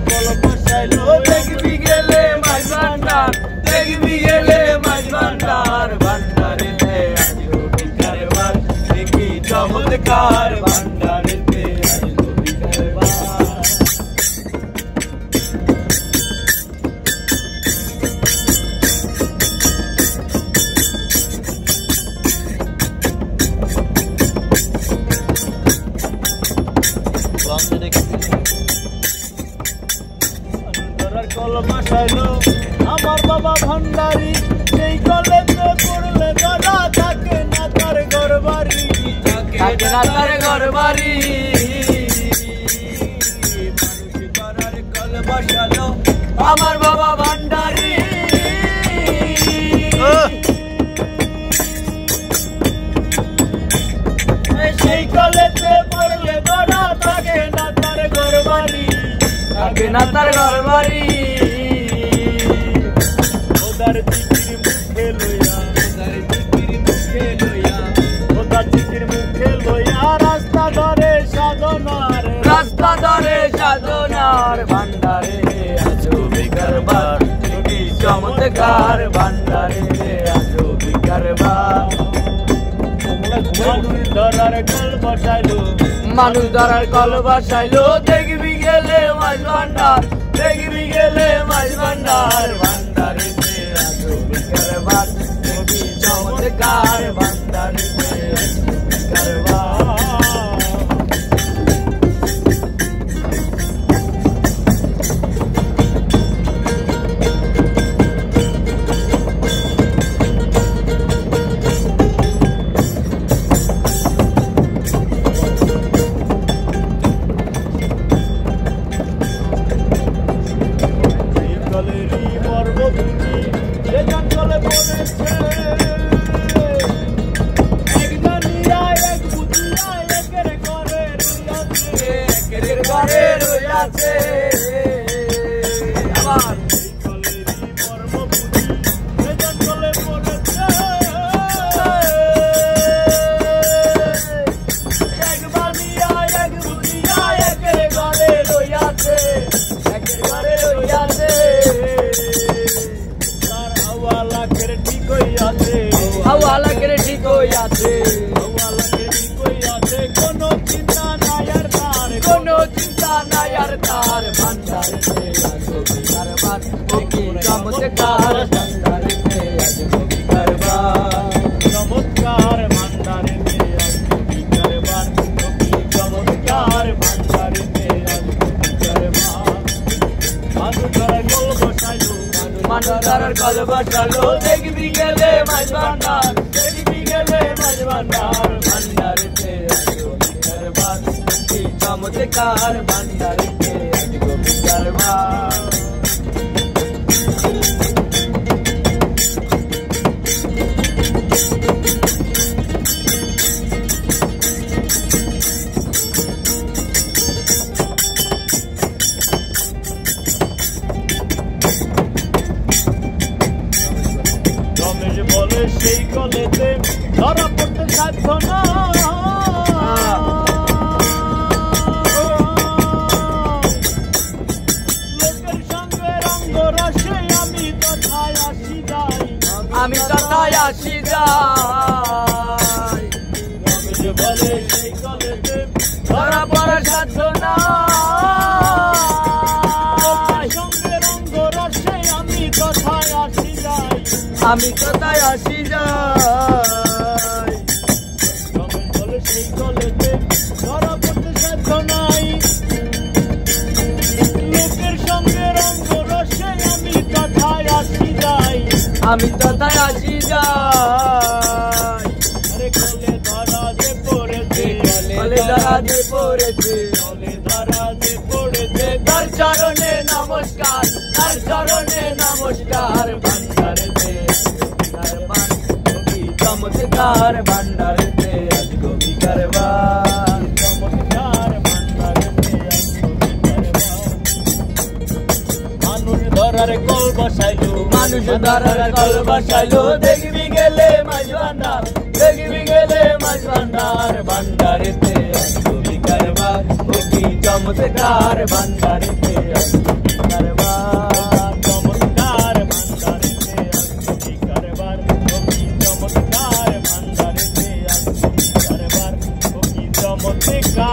call বসাইলো দেখবি গেলে মাছ ভান্ডার দেখবি গেলে মাছ ভান্ডার ভান্ডারেতে আজও ভিকার বার দেখি চমৎকার ভান্ডারেতে আজও ভিকার বার কল বসাইলো আমার বাবা ভান্ডারি সেই কলেতে পড়লে দাদা থাকে না তার ঘর বাড়ি থাকে না তার ঘর বাড়ি মানুষ করার কল বসালো আমার বাবা ভান্ডারি সেই কলেতে পড়লে দাদা থাকে না তার ঘর বাড়ি থাকে না তার ঘর বাড়ি ওদার চিঠির মুখে লইয়া ওদার চিঠির মুখে লইয়া রাস্তা ধরে সাধনার ভান্ডারে আজও ভিকার বার দেখি চমৎকার ভান্ডারে আজও ভিকার বার মানুষ ধরার কল বসাইলো দেখবি গেলে মাছ ভান্ডার দেখবি গেলে মাছ ভান্ডার ভান্ডারেতে আজও ভিকার বার দেখি চমৎকার ভান্ডারেতে আজও ভিকার বার হাওয়ালা করে ঠিক হই আছে কোনো চিন্তা নাই আর তার ভান্ডারেতে আজও ভিকার বার দেখি চমৎকার ভান্ডারেতে আজও ভিকার বার চমৎকার ভান্ডারেতে আজও ভিকার বার দেখি চমৎকার ভান্ডারেতে আজও ভিকার বার মানুষ ধরার কল বসাইলো দেখবি গেলে মাছ ভান্ডার দেখবি গেলে মাছ ভান্ডার ভান্ডারেতে আজও ভিকার বার দেখি চমৎকার ভান্ডারেতে আজও ভিকার বার বলে সেই কলেতে ধরা পড়তে সাধ্য না লোকের সঙ্গে রঙ্গ রসে আমি তথায় আসি যাই বলে সেই কলেতে ধরা পড়ার সাধ্য না সঙ্গে রঙ্গ রসে আমি তথায় আসি যাই বলে সেই কলেতে ধরা পড়তে সাধ্য নাই লোকের সঙ্গে রঙ্গ রসে আমি তথায় আসি যাই আরে কলে ধরা যে পড়েছে তার চরণে নমস্কার ভান্ডারেতে চমৎকার ভান্ডারেতে আজও ভিকার বার চমৎকার ভান্ডারেতে আজও ভিকার বার মানুষ ধরার কল বসাইলো দেখবি গেলে মাছ ভান্ডার ভান্ডারেতে আজও ভিকার বার চমৎকার ভান্ডারেতে কারবার চমৎকার ভান্ডারেতে আসছি কারবার ও কি চমৎকার ভান্ডারেতে আসছি কারবার ও কি চমৎকার